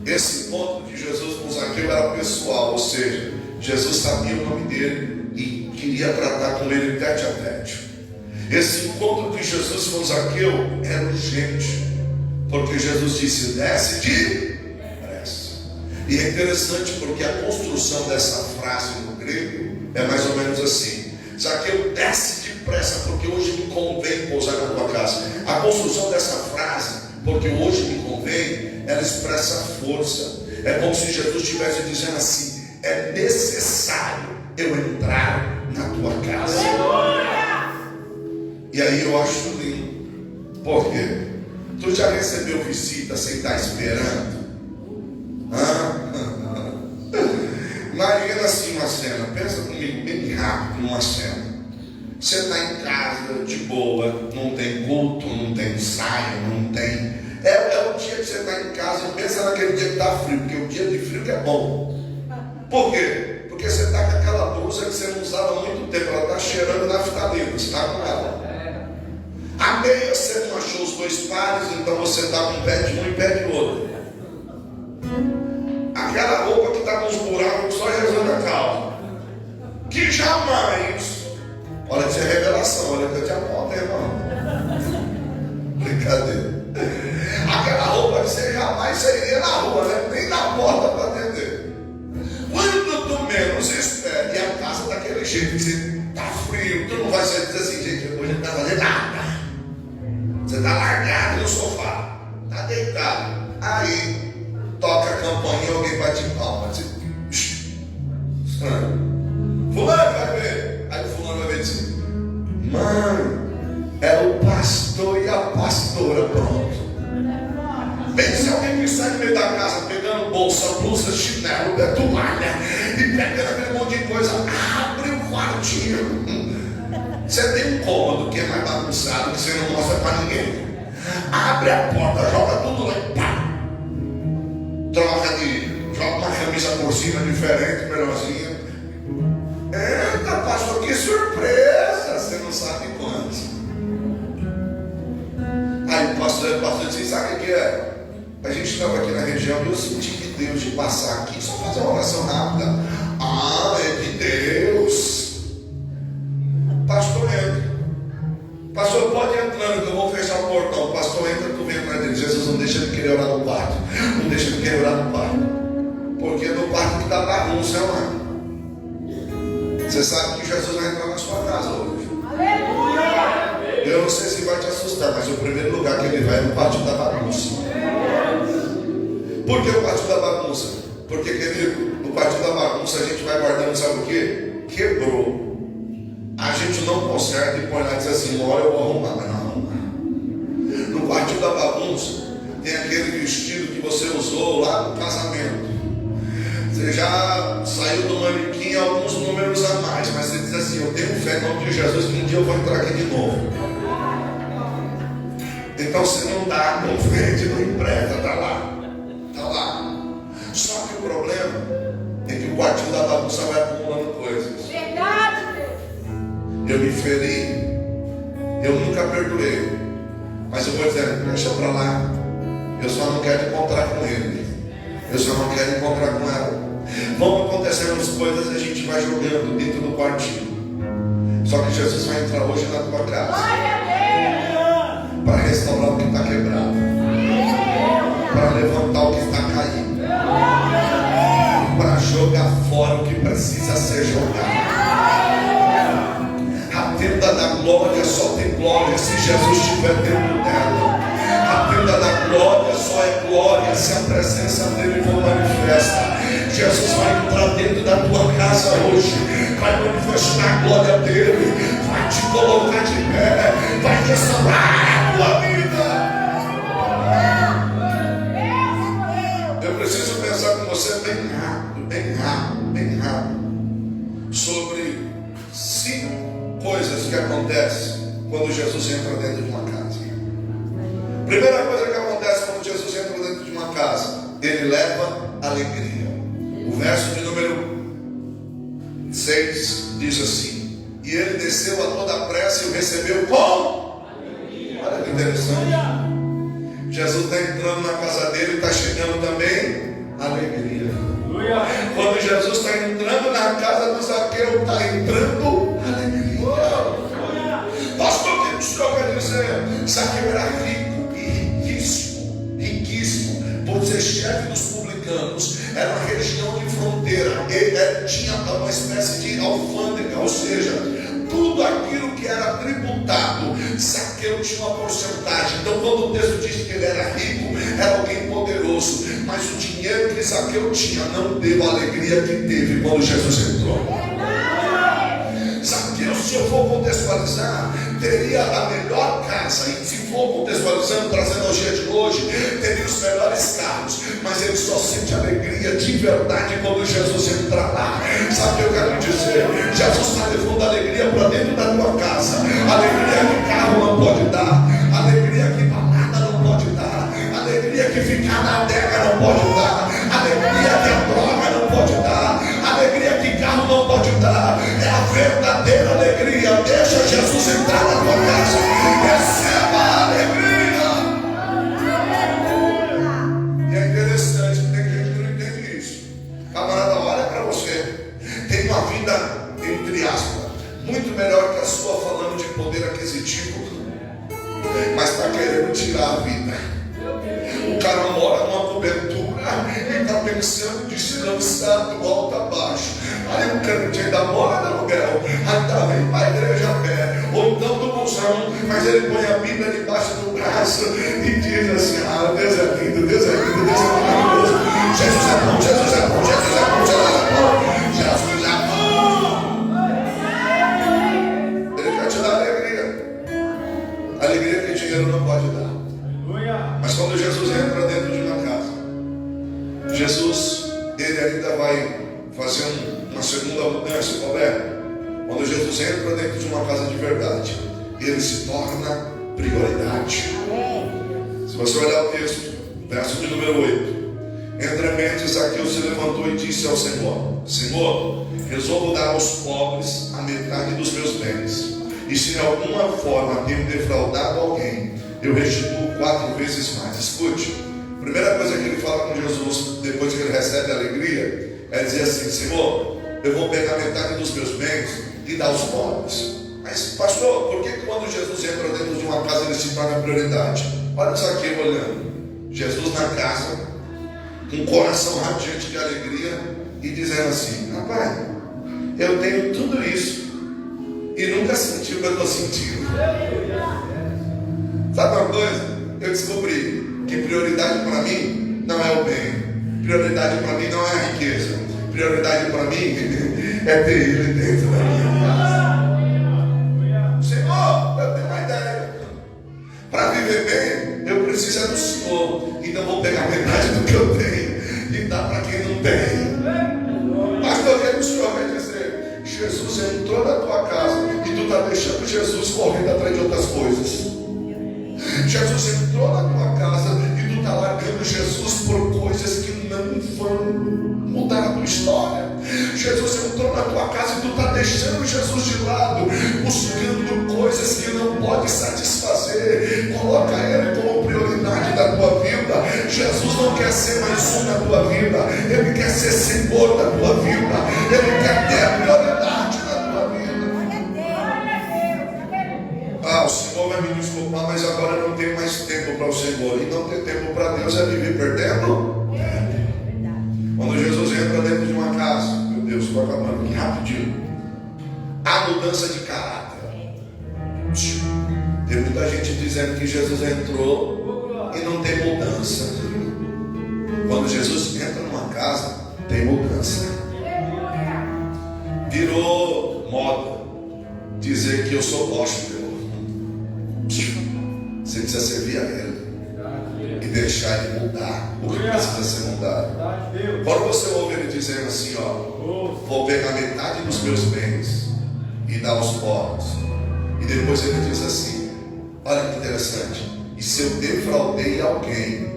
Esse encontro de Jesus com Zaqueu era pessoal, ou seja, Jesus sabia o nome dele e queria tratar com ele tete a tete. Esse encontro de Jesus com Zaqueu era urgente, porque Jesus disse: desce depressa. E é interessante porque a construção dessa frase no grego é mais ou menos assim: Zaqueu, desce depressa, porque hoje me convém pousar na tua casa. A construção dessa frase, porque hoje me convém, ela expressa força. É como se Jesus estivesse dizendo assim: é necessário eu entrar na tua casa. E aí eu acho lindo. Por quê? Tu já recebeu visita sem estar esperando? Imagina assim uma cena. Pensa comigo bem rápido numa cena. Você está em casa de boa, não tem culto, não tem ensaio, não tem... É o dia que você está em casa. Pensa naquele dia que está frio, porque o dia de frio que é bom. Por quê? Porque você está com aquela blusa que você não usava há muito tempo, ela está cheirando naftalina, você está com ela. A meia você não achou os dois pares, então você está com pé de um e pé de outro. Aquela roupa que está com os buracos só resolve a calça. Que jamais, olha, isso é revelação, olha que eu te aponto, irmão. Brincadeira. Aquela roupa que você jamais sairia na rua, né? Nem na porta para atender. Quando tu menos espera, e a casa daquele jeito, que você está frio, tu não vai sair dizer assim: gente, hoje não está fazendo nada. Você está largado no sofá, está deitado. Aí toca a campainha e alguém bate palma. Fulano vai ver. Aí o fulano vai ver e diz: mãe, é o pastor e a pastora, pronto. Pense alguém que sai no meio da casa pegando bolsa, blusa, chinelo, toalha e pegando aquele monte de coisa. Abre o quartinho. Você tem um cômodo que é mais bagunçado, que você não mostra para ninguém. Abre a porta, joga tudo lá e pá. Troca de joga uma camisa por cima diferente, melhorzinha. Eita, pastor, que surpresa! Você não sabe quantos. Aí o pastor disse: sabe o que é? A gente estava aqui na região e eu senti que Deus de passar aqui, só fazer uma oração rápida. Ah, é de Deus. Pastor, entra. Pastor, pode entrando que eu vou fechar o portão. Pastor, entra, tu vem atrás dele. Jesus não deixa ele querer orar no quarto. Não deixa ele querer orar no quarto. Porque no quarto que dá bagunça, lá. Você sabe que Jesus vai entrar na sua casa hoje. Aleluia! Eu não sei se vai te assustar, mas o primeiro lugar que ele vai é no quarto da bagunça. Por que o quarto da bagunça? Porque, querido, no quarto da bagunça a gente vai guardando, sabe o quê? Quebrou. A gente não conserta e põe lá e diz assim: uma hora eu vou arrumar, mas não arruma. No quarto da bagunça tem aquele vestido que você usou lá no casamento. Você já saiu do manequim alguns números a mais, mas você diz assim: eu tenho fé no nome de Jesus que um dia eu vou entrar aqui de novo. Então você não dá, não vende, não empresta, está lá. Está lá. Só que o problema é que o quartinho da bagunça vai acumulando coisas. Verdade, Deus. Eu me feri, eu nunca perdoei, mas eu vou dizer: deixa pra lá. Eu só não quero encontrar com ele. Eu só não quero encontrar com ela. Vão acontecendo as coisas e a gente vai jogando dentro do quartinho. Só que Jesus vai entrar hoje na tua casa para restaurar o que está quebrado, para levantar o que está caído, para jogar fora o que precisa ser jogado. A tenda da glória só tem glória se Jesus estiver dentro dela. A tenda da glória só é glória se a presença dele for manifesta. Jesus vai entrar dentro da tua casa hoje, vai manifestar a glória dele, vai te colocar de pé, vai restaurar a tua vida. Eu preciso pensar com você bem rápido, sobre 5 coisas que acontecem quando Jesus entra dentro de uma casa. Primeira coisa que acontece quando Jesus entra dentro de uma casa: ele leva alegria. O verso de número 6 diz assim: e ele desceu a toda pressa e o recebeu com alegria. Olha que interessante. Jesus está entrando na casa dele e está chegando também alegria. Quando Jesus está entrando na casa do Zaqueu, está entrando alegria. Pastor, o que o senhor quer dizer? Zaqueu era rico e riquíssimo, por ser chefe dos publicanos. Era uma região de fronteira. Ele tinha uma espécie de alfândega, ou seja, tudo aquilo que era tributado, Zaqueu tinha uma porcentagem. Então, quando o texto diz que ele era rico, era alguém poderoso, mas o dinheiro que Zaqueu tinha não deu a alegria que teve quando Jesus entrou. Zaqueu, se eu for contextualizar, teria a melhor casa, e se for contextualizando, trazendo ao dia de hoje, teria os melhores carros, mas ele só sente alegria de verdade quando Jesus entrar lá. Sabe o que eu quero dizer? Jesus está levando alegria para dentro da tua casa. Alegria que carro não pode dar, alegria que balada não pode dar, alegria que ficar na adega não pode dar, alegria que a droga não pode dar, alegria que carro não pode dar. É a verdadeira alegria. Deixa Jesus entrar na tua casa, receba a alegria. E é interessante que tem gente que não entende isso. Camarada, olha para você, tem uma vida, entre aspas, muito melhor que a sua, falando de poder aquisitivo, mas está querendo tirar a vida. O cara mora numa cobertura e está pensando de se lançar do alto a baixo. Aí o crente ainda mora no aluguel, ainda vem para a igreja a pé, ou então do busão, mas ele põe a Bíblia debaixo do braço e diz assim: ah, Deus é lindo, Deus é lindo, Deus é maravilhoso. Jesus é bom, Jesus é bom, Jesus é bom, Jesus é bom, Jesus é bom. Ele quer te dar alegria, alegria que dinheiro não pode dar. Mas quando Jesus entra dentro de uma casa, Jesus, ele ainda vai fazer uma segunda mudança. Qual é? Quando Jesus entra dentro de uma casa de verdade, ele se torna prioridade. Se você olhar o texto, verso de número 8: Entremente, Zaqueu se levantou e disse ao Senhor: Senhor, resolvo dar aos pobres a metade dos meus bens, e se de alguma forma tenho defraudado alguém, eu restituo 4 vezes mais. Escute, a primeira coisa que ele fala com Jesus, depois que ele recebe a alegria, é dizer assim: Senhor, eu vou pegar metade dos meus bens e dar aos pobres. Mas pastor, por que quando Jesus entra dentro de uma casa ele se torna prioridade? Olha isso aqui olhando, Jesus na casa, com um coração radiante de alegria, e dizendo assim: rapaz, eu tenho tudo isso e nunca senti o que eu estou sentindo. Sabe uma coisa? Eu descobri que prioridade para mim não é o bem, prioridade para mim não é a riqueza, prioridade para mim é ter Ele dentro da minha casa. Senhor, eu tenho uma ideia. Para viver bem, eu preciso do Senhor. Então vou pegar metade do que eu tenho e dar para quem não tem. Pastor, o que o Senhor vai dizer? Jesus entrou na tua casa e tu está deixando Jesus correndo atrás de outras coisas. Jesus entrou na tua casa e tu está largando Jesus por coisas que não vão mudar a tua história. Jesus entrou na tua casa e tu está deixando Jesus de lado, buscando coisas que não pode satisfazer. Coloca Ele como prioridade da tua vida. Jesus não quer ser mais um na tua vida, Ele quer ser Senhor da tua vida, Ele quer ter a prioridade na tua vida. Ah, o Senhor vai me desculpar, mas agora eu não tenho mais tempo para o Senhor. E não ter tempo para Deus é viver perdendo tempo. Quando Jesus entra dentro de uma casa, meu Deus, estou acabando aqui rapidinho, há mudança de caráter. Tem muita gente dizendo que Jesus entrou e não tem mudança. Quando Jesus entra numa casa, tem mudança. Virou moda dizer que eu sou gospel. Você precisa servir a Ele e deixar Ele mudar o que precisa ser mudado. Quando você ouve Ele dizendo assim, ó, vou pegar metade dos meus bens e dar aos pobres, e depois Ele diz assim, olha que interessante, e se eu defraudei alguém,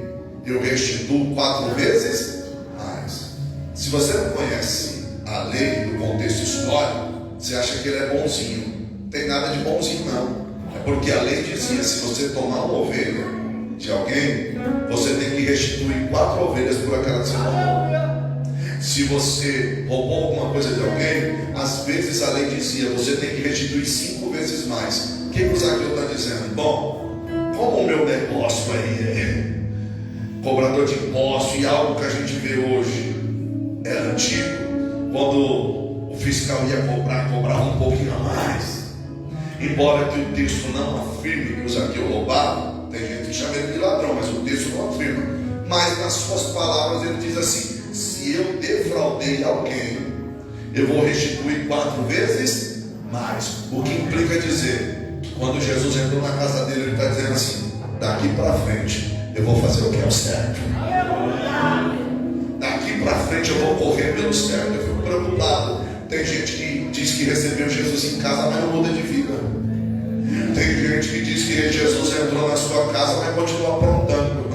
eu restituo 4 vezes mais. Se você não conhece a lei no contexto histórico, você acha que Ele é bonzinho. Não tem nada de bonzinho não. É porque a lei dizia, se você tomar uma ovelha de alguém, você tem que restituir 4 ovelhas por aquela que você tomou. Se você roubou alguma coisa de alguém, às vezes a lei dizia, você tem que restituir 5 vezes mais. O que o Zaqueu está dizendo? Bom, como o meu negócio aí é cobrador de impostos e algo que a gente vê hoje é antigo, quando o fiscal ia cobrar, cobrava um pouquinho a mais. Embora que o texto não afirme que o Zaqueu roubava, tem gente que chama ele de ladrão, mas o texto não afirma. Mas nas suas palavras ele diz assim, se eu defraudei alguém, eu vou restituir 4 vezes mais. O que implica dizer que quando Jesus entrou na casa dele, ele está dizendo assim, daqui para frente eu vou fazer o que é o certo. Daqui para frente eu vou correr pelo certo. Eu fico preocupado. Tem gente que diz que recebeu Jesus em casa, mas não muda de vida. Tem gente que diz que Jesus entrou na sua casa, mas continua aprontando.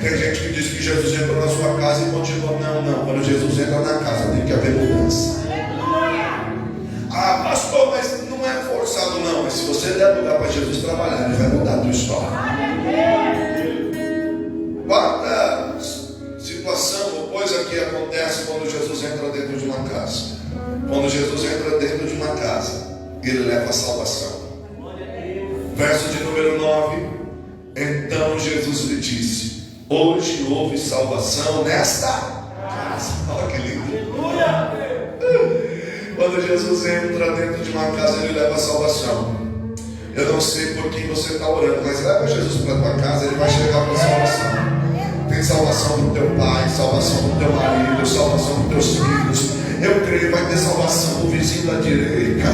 Tem gente que diz que Jesus entrou na sua casa e continua. Não. Quando Jesus entra na casa, tem que haver mudança. Ah, pastor, mas não é forçado não. Mas se você der lugar para Jesus trabalhar, Ele vai mudar a tua história. Quarta situação ou coisa que acontece quando Jesus entra dentro de uma casa. Quando Jesus entra dentro de uma casa, Ele leva a salvação. Verso de número 9. Então Jesus lhe disse, hoje houve salvação nesta casa. Olha que lindo. Quando Jesus entra dentro de uma casa, Ele leva a salvação. Eu não sei por quem você está orando, mas leva Jesus para a tua casa, Ele vai chegar com salvação. Tem salvação do teu pai, salvação do teu marido, salvação dos teus filhos. Eu creio, vai ter salvação do vizinho da direita,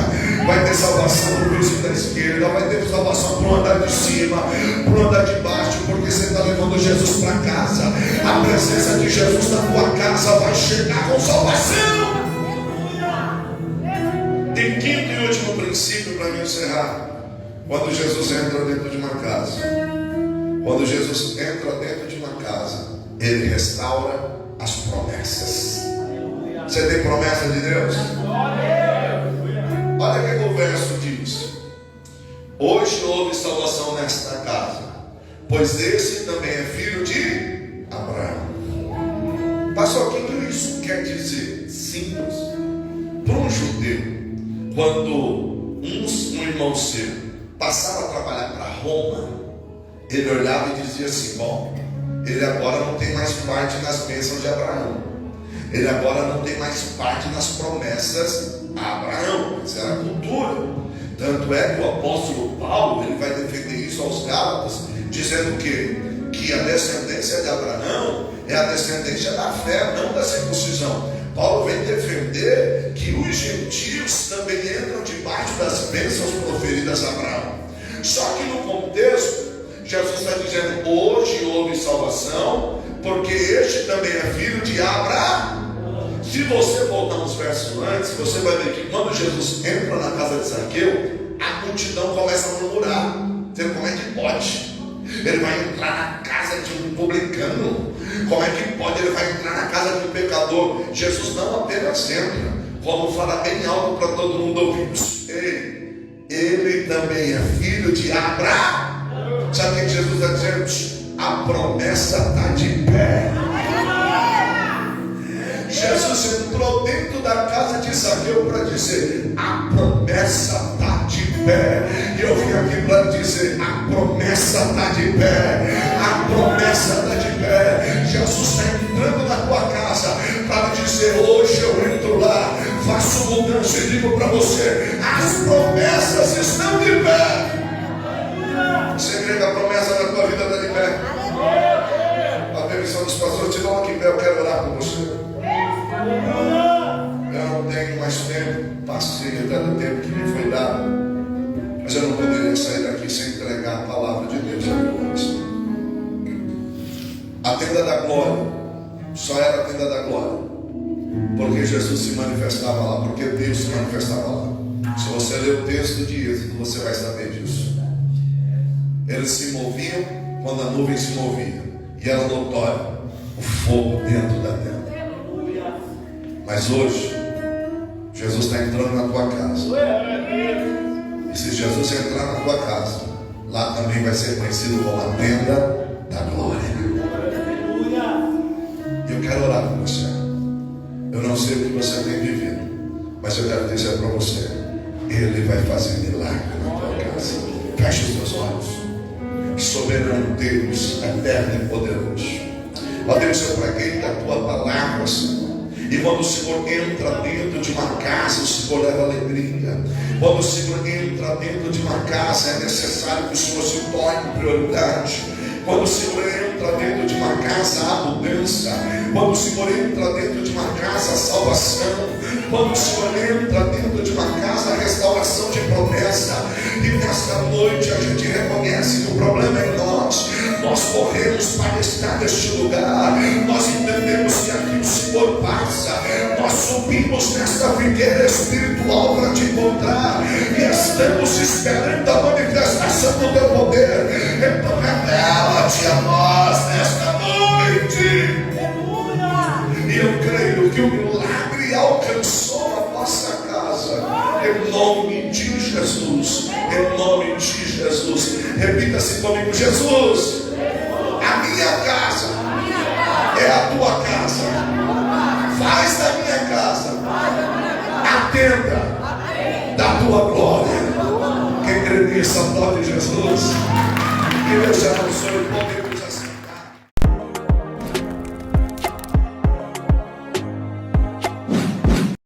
vai ter salvação do vizinho da esquerda, vai ter salvação para o andar de cima, para o andar de baixo, porque você está levando Jesus para casa. A presença de Jesus na tua casa vai chegar com salvação. E quinto e último princípio para me encerrar. Quando Jesus entra dentro de uma casa, quando Jesus entra dentro de uma casa, Ele restaura as promessas. Você tem promessa de Deus? Olha o que o verso diz: hoje houve salvação nesta casa, pois esse também é filho de Abraão. Pastor, o que isso quer dizer? Simples. Para um judeu, quando um irmão seu passava a trabalhar para Roma, ele olhava e dizia assim: bom, ele agora não tem mais parte nas bênçãos de Abraão, ele agora não tem mais parte nas promessas a Abraão. Isso era a cultura. Tanto é que o apóstolo Paulo, ele vai defender isso aos Gálatas, dizendo que a descendência de Abraão é a descendência da fé, não da circuncisão. Paulo vem defender que os gentios também entram debaixo das bênçãos proferidas a Abraão. Só que no contexto, Jesus está dizendo: hoje houve salvação, porque este também é filho de Abraão. Se você voltar uns versos antes, você vai ver que quando Jesus entra na casa de Zaqueu, a multidão começa a murmurar, dizendo: como é que pode? Ele vai entrar na casa de um publicano. Como é que pode? Ele vai entrar na casa de um pecador. Jesus não apenas entra, como fala bem alto para todo mundo ouvir: ele também é filho de Abraão. Sabe o que Jesus está dizendo? A promessa está de pé. Jesus entrou dentro da casa de Zaqueu para dizer: a promessa está de pé. E eu vim aqui para dizer: a promessa está de pé. A promessa está de pé. Jesus está entrando na tua casa para dizer: hoje eu entro lá, faço mudança e digo para você: as promessas estão de pé. Você crê que a promessa da tua vida está de pé? A permissão dos pastores, te dão aqui em pé, eu quero orar por você. Eu não tenho mais tempo, passei até do tempo que me foi dado, mas eu não poderia sair daqui sem entregar a palavra de Deus a você. A tenda da glória só era a tenda da glória porque Jesus se manifestava lá, porque Deus se manifestava lá. Se você ler o texto de Êxodo, você vai saber disso. Eles se moviam quando a nuvem se movia, e era notório o fogo dentro da tenda. Mas hoje, Jesus está entrando na tua casa. E se Jesus entrar na tua casa, lá também vai ser conhecido como a tenda da glória. E eu quero orar por você. Eu não sei o que você tem vivido, mas eu quero dizer para você: Ele vai fazer milagre na tua casa. Feche os teus olhos. Soberano Deus, eterno e poderoso. Ó Deus, eu preguei da tua palavra, Senhor. E quando o Senhor entra dentro de uma casa, o Senhor leva alegria. Quando o Senhor entra dentro de uma casa, é necessário que o Senhor se torne prioridade. Quando o Senhor entra dentro de uma casa, há mudança. Quando o Senhor entra dentro de uma casa, salvação. Quando o Senhor entra dentro de uma casa, restauração de promessa. E nesta noite a gente reconhece que o problema é em nós. Nós corremos para estar neste lugar. Nós entendemos que aqui o Senhor passa. Nós subimos nesta figueira espiritual para te encontrar. E estamos esperando a manifestação do teu poder. Então revela-te a nós nesta noite. E eu creio que o milagre alcançou a nossa casa. Em nome de Jesus. Em nome de Jesus. Repita-se comigo: Jesus, a minha casa é a tua casa. Faz da minha casa a tenda da tua glória. Quem crê nisso, aplaude Jesus. Que Deus te abençoe.